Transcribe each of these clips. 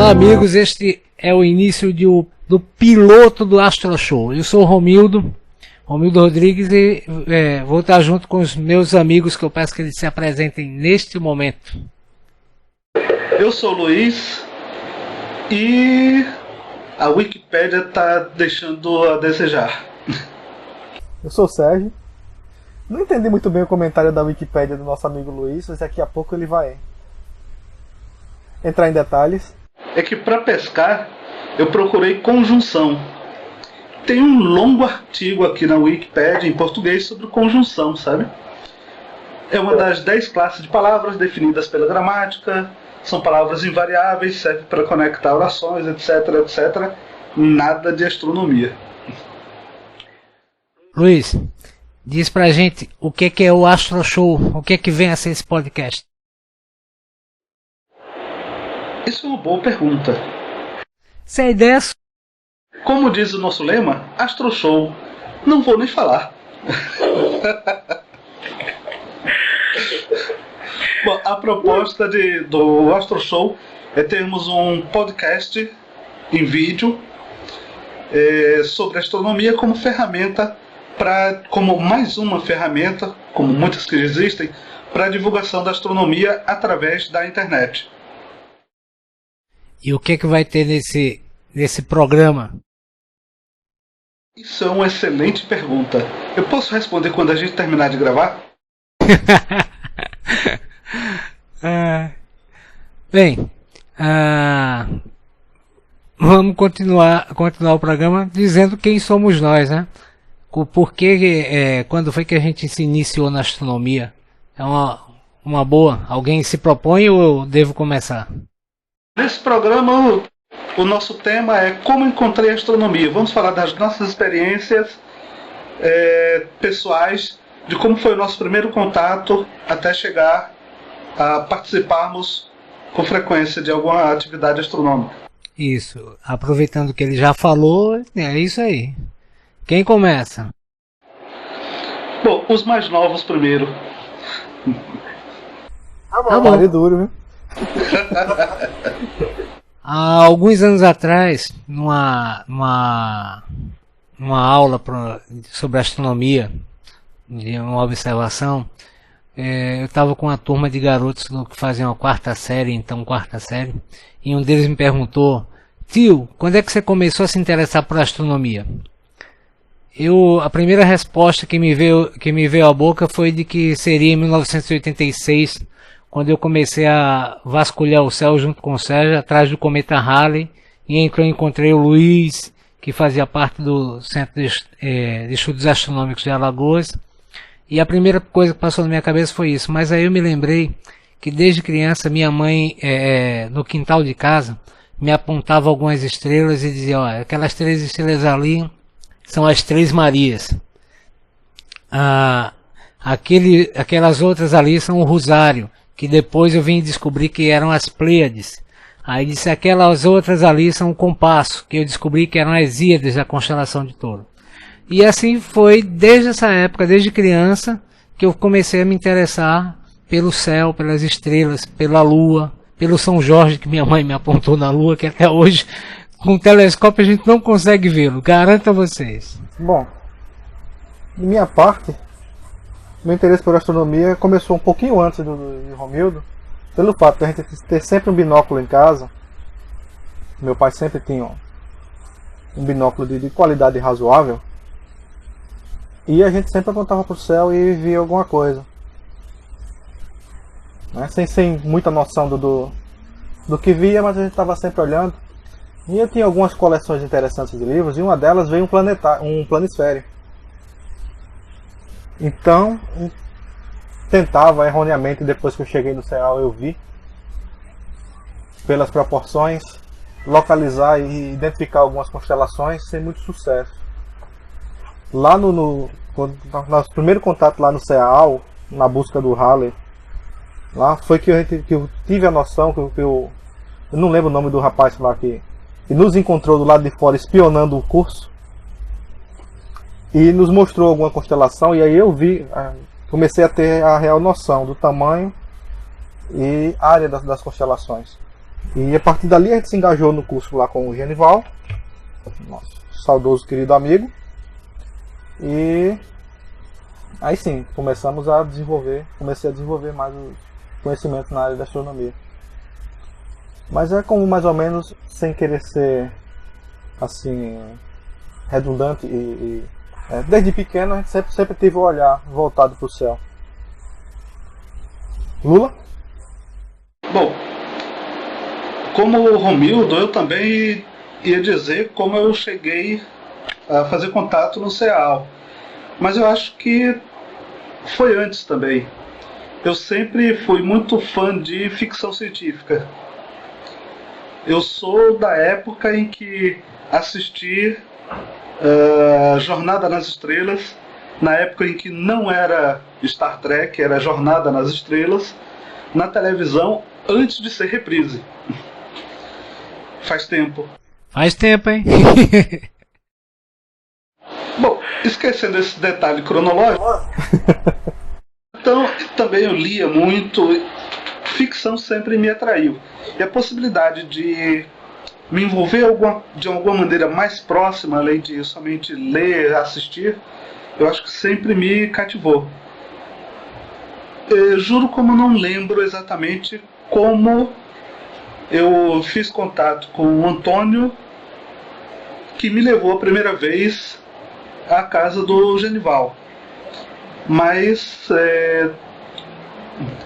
Olá amigos, este é o início do piloto do Astro Show. Eu sou o Romildo Rodrigues e vou estar junto com os meus amigos que eu peço que eles se apresentem neste momento. Eu sou o Luiz e a Wikipédia está deixando a desejar. Eu sou o Sérgio. Não entendi muito bem o comentário da Wikipédia do nosso amigo Luiz, mas daqui a pouco ele vai entrar em detalhes. É que para pescar eu procurei conjunção. Tem um longo artigo aqui na Wikipédia em português sobre conjunção, sabe? É uma das 10 classes de palavras definidas pela gramática. São palavras invariáveis, serve para conectar orações, etc, etc. Nada de astronomia. Luiz, diz pra gente o que é o Astro Show, o que vem a ser esse podcast. Isso é uma boa pergunta. Se a ideia é... Como diz o nosso lema, Astro Show. Não vou nem falar. Bom, a proposta do Astro Show é termos um podcast em vídeo sobre astronomia como ferramenta, como mais uma ferramenta, como muitas que existem, para a divulgação da astronomia através da internet. E o que vai ter nesse programa? Isso é uma excelente pergunta. Eu posso responder quando a gente terminar de gravar? Bem, vamos continuar o programa dizendo quem somos nós, né? Quando foi que a gente se iniciou na astronomia? É uma boa. Alguém se propõe ou eu devo começar? Nesse programa, o nosso tema é como encontrei a astronomia. Vamos falar das nossas experiências pessoais, de como foi o nosso primeiro contato até chegar a participarmos com frequência de alguma atividade astronômica. Isso. Aproveitando que ele já falou, é isso aí. Quem começa? Bom, os mais novos primeiro. Tá bom. Duro, viu? Há alguns anos atrás, numa aula sobre astronomia, de uma observação, eu estava com uma turma de garotos que faziam a quarta série, e um deles me perguntou: tio, quando é que você começou a se interessar por astronomia? A primeira resposta que me veio à boca foi de que seria em 1986, quando eu comecei a vasculhar o céu junto com o Sérgio, atrás do cometa Halley, e encontrei o Luiz, que fazia parte do Centro de Estudos Astronômicos de Alagoas, e a primeira coisa que passou na minha cabeça foi isso. Mas aí eu me lembrei que desde criança minha mãe, no quintal de casa, me apontava algumas estrelas e dizia: olha, aquelas 3 estrelas ali são as 3 Marias. Aquelas outras ali são o Rosário, que depois eu vim descobrir que eram as Pleiades. Aí disse: aquelas outras ali são o Compasso, que eu descobri que eram as Híades da constelação de Touro. E assim foi desde essa época, desde criança, que eu comecei a me interessar pelo céu, pelas estrelas, pela lua, pelo São Jorge, que minha mãe me apontou na lua, que até hoje com o telescópio a gente não consegue vê-lo, garanto a vocês. Bom, de minha parte, meu interesse por astronomia começou um pouquinho antes de Romildo, pelo fato de a gente ter sempre um binóculo em casa. Meu pai sempre tinha um binóculo de qualidade razoável, e a gente sempre apontava para o céu e via alguma coisa, né? Sem muita noção do que via, mas a gente estava sempre olhando. E eu tinha algumas coleções interessantes de livros, e uma delas veio um planisfério. Então, tentava erroneamente, depois que eu cheguei no céu, eu vi, pelas proporções, localizar e identificar algumas constelações sem muito sucesso. Lá no nosso primeiro contato lá no CEAL, na busca do Halley, lá foi que eu tive a noção, eu não lembro o nome do rapaz lá que nos encontrou do lado de fora espionando o curso e nos mostrou alguma constelação, e aí eu comecei a ter a real noção do tamanho e área das constelações. E a partir dali a gente se engajou no curso lá com o Genival, nosso saudoso querido amigo. E aí sim, comecei a desenvolver mais o conhecimento na área da astronomia. Mas é como mais ou menos, sem querer ser assim redundante desde pequeno a gente sempre teve o olhar voltado para o céu. Lula? Bom, como o Romildo, eu também ia dizer como eu cheguei a fazer contato no CEAL. Mas eu acho que foi antes também. Eu sempre fui muito fã de ficção científica. Eu sou da época em que assisti Jornada nas Estrelas, na época em que não era Star Trek, era Jornada nas Estrelas, na televisão, antes de ser reprise. Faz tempo. Faz tempo, hein? Bom, esquecendo esse detalhe cronológico, então também eu lia muito, ficção sempre me atraiu. E a possibilidade de me envolver de alguma maneira mais próxima, além de somente ler, assistir, eu acho que sempre me cativou. Eu juro como não lembro exatamente como eu fiz contato com o Antônio, que me levou a primeira vez à casa do Genival. Mas,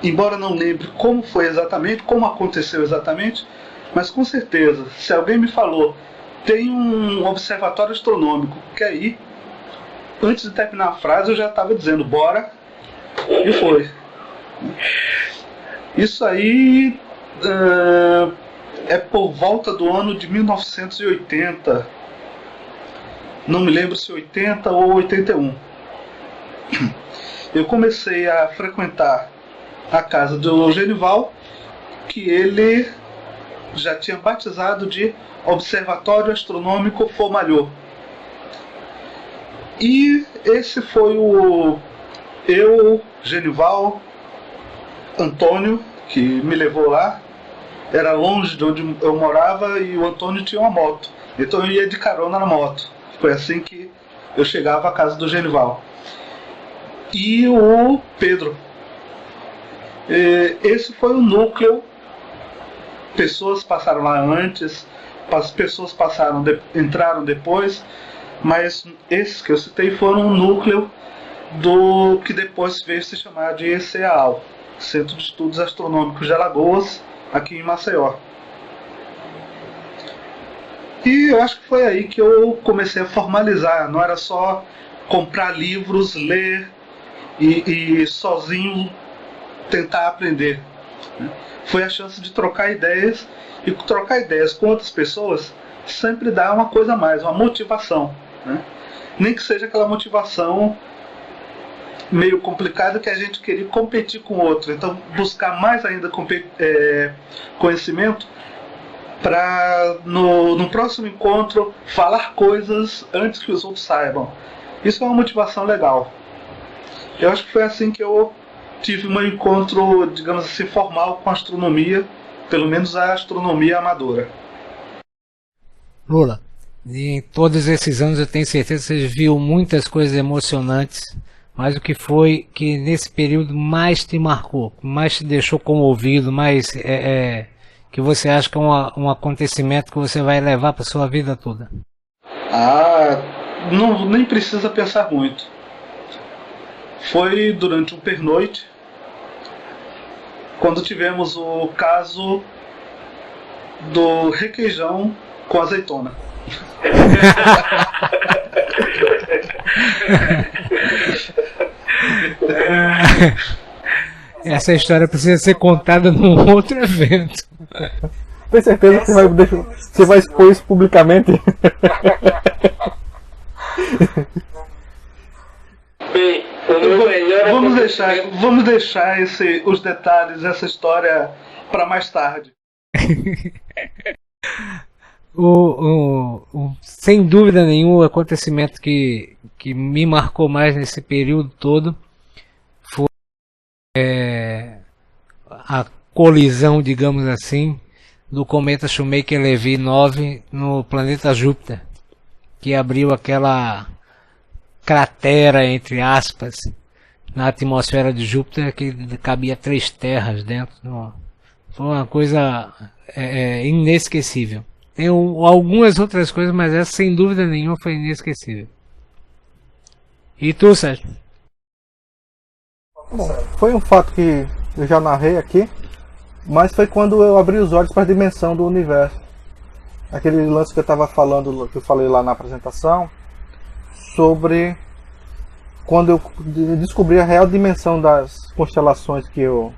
embora não lembre como foi exatamente, como aconteceu exatamente, mas com certeza, se alguém me falou, tem um observatório astronômico, quer ir? Antes de terminar a frase eu já estava dizendo, bora, e foi. Isso aí é por volta do ano de 1980, não me lembro se 80 ou 81. Eu comecei a frequentar a casa do Genival, que ele já tinha batizado de Observatório Astronômico Fomalhaut. E esse foi eu, Genival, Antônio, que me levou lá. Era longe de onde eu morava e o Antônio tinha uma moto. Então eu ia de carona na moto. Foi assim que eu chegava à casa do Genival. E o Pedro. Esse foi o núcleo. Pessoas passaram lá antes, pessoas entraram depois, mas esses que eu citei foram o núcleo do que depois veio se chamar de CEAL, Centro de Estudos Astronômicos de Alagoas, aqui em Maceió. E eu acho que foi aí que eu comecei a formalizar, não era só comprar livros, ler e sozinho tentar aprender. Foi a chance de trocar ideias, e trocar ideias com outras pessoas sempre dá uma coisa a mais, uma motivação, né? Nem que seja aquela motivação meio complicada que a gente queria competir com o outro, então buscar mais ainda conhecimento para no próximo encontro falar coisas antes que os outros saibam. Isso é uma motivação legal. Eu acho que foi assim que eu tive um encontro, digamos assim, formal com a astronomia, pelo menos a astronomia amadora. Lula, em todos esses anos eu tenho certeza que você viu muitas coisas emocionantes, mas o que foi que nesse período mais te marcou, mais te deixou comovido, mais que você acha que é um acontecimento que você vai levar para sua vida toda? Nem precisa pensar muito. Foi durante um pernoite, quando tivemos o caso do requeijão com azeitona. Essa história precisa ser contada num outro evento. Tem certeza que você vai expor isso publicamente? Bem, vamos deixar os detalhes dessa história para mais tarde. Sem dúvida nenhuma, o acontecimento que me marcou mais nesse período todo foi a colisão, digamos assim, do cometa Shoemaker-Levy 9 no planeta Júpiter, que abriu aquela cratera, entre aspas, na atmosfera de Júpiter, que cabia 3 terras dentro. Foi uma coisa inesquecível. Tem algumas outras coisas, mas essa sem dúvida nenhuma foi inesquecível. E tu, Sérgio? Bom, foi um fato que eu já narrei aqui, mas foi quando eu abri os olhos para a dimensão do universo. Aquele lance que eu estava falando, que eu falei lá na apresentação, sobre quando eu descobri a real dimensão das constelações que eu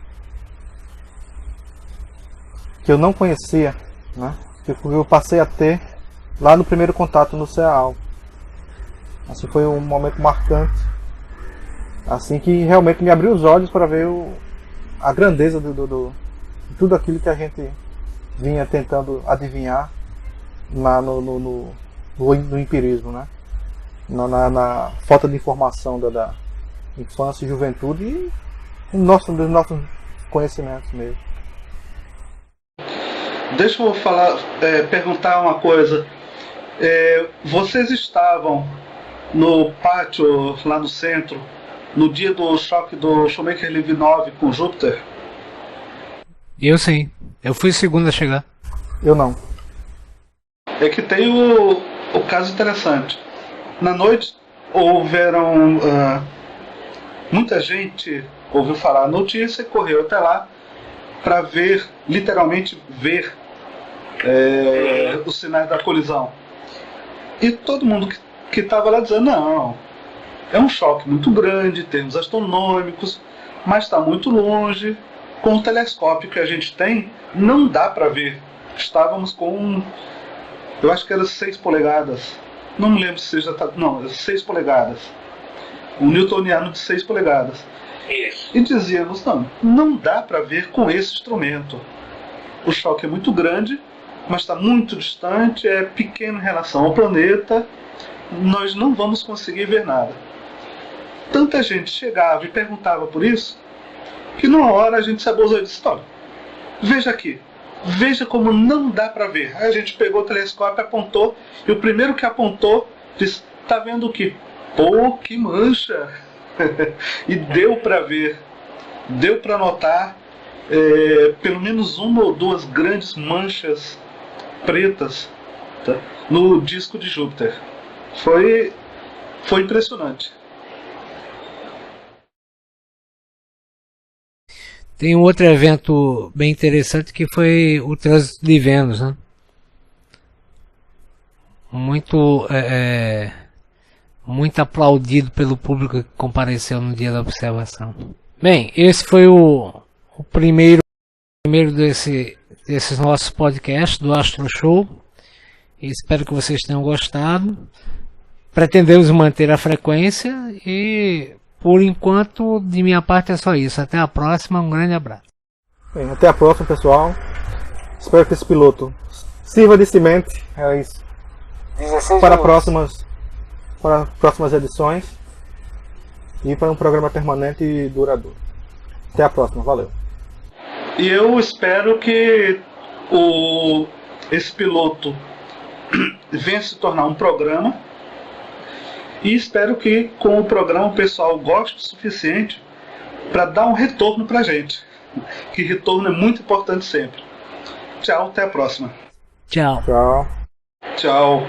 não conhecia, né? Que eu passei a ter lá no primeiro contato no CEAL. Assim, foi um momento marcante, assim, que realmente me abriu os olhos para ver a grandeza de tudo aquilo que a gente vinha tentando adivinhar no empirismo, né? Na falta de informação da infância e juventude e dos nossos conhecimentos mesmo. Deixa eu perguntar uma coisa. Vocês estavam no pátio lá no centro no dia do choque do Shoemaker-Levy 9 com Júpiter? Eu sim. Eu fui o segundo a chegar. Eu não. É que tem o caso interessante. Na noite houveram muita gente ouviu falar a notícia e correu até lá para literalmente ver os sinais da colisão. E todo mundo que estava lá dizendo, não, é um choque muito grande em termos astronômicos, mas está muito longe. Com o telescópio que a gente tem, não dá para ver. Estávamos com, eu acho que era 6 polegadas. Não me lembro se já está. Não, 6 polegadas. Um newtoniano de 6 polegadas. E dizíamos, não dá para ver com esse instrumento. O choque é muito grande, mas está muito distante, é pequeno em relação ao planeta. Nós não vamos conseguir ver nada. Tanta gente chegava e perguntava por isso, que numa hora a gente se abusou e disse, olha, veja aqui, veja como não dá para ver. Aí a gente pegou o telescópio, apontou, e o primeiro que apontou disse, tá vendo o quê? Pô, que mancha! E deu para ver, deu para notar pelo menos 1 ou 2 grandes manchas pretas, tá, no disco de Júpiter. Foi impressionante. Tem um outro evento bem interessante que foi o trânsito de Vênus, né? Muito aplaudido pelo público que compareceu no dia da observação. Bem, esse foi o primeiro desses nossos podcasts do Astro Show. Espero que vocês tenham gostado. Pretendemos manter a frequência e, por enquanto, de minha parte é só isso. Até a próxima, um grande abraço. Bem, até a próxima, pessoal. Espero que esse piloto sirva de semente para próximas edições e para um programa permanente e duradouro. Até a próxima, valeu. E eu espero que esse piloto venha se tornar um programa, e espero que com o programa o pessoal goste o suficiente para dar um retorno para a gente, que retorno é muito importante sempre. Tchau, até a próxima. Tchau. Tchau. Tchau.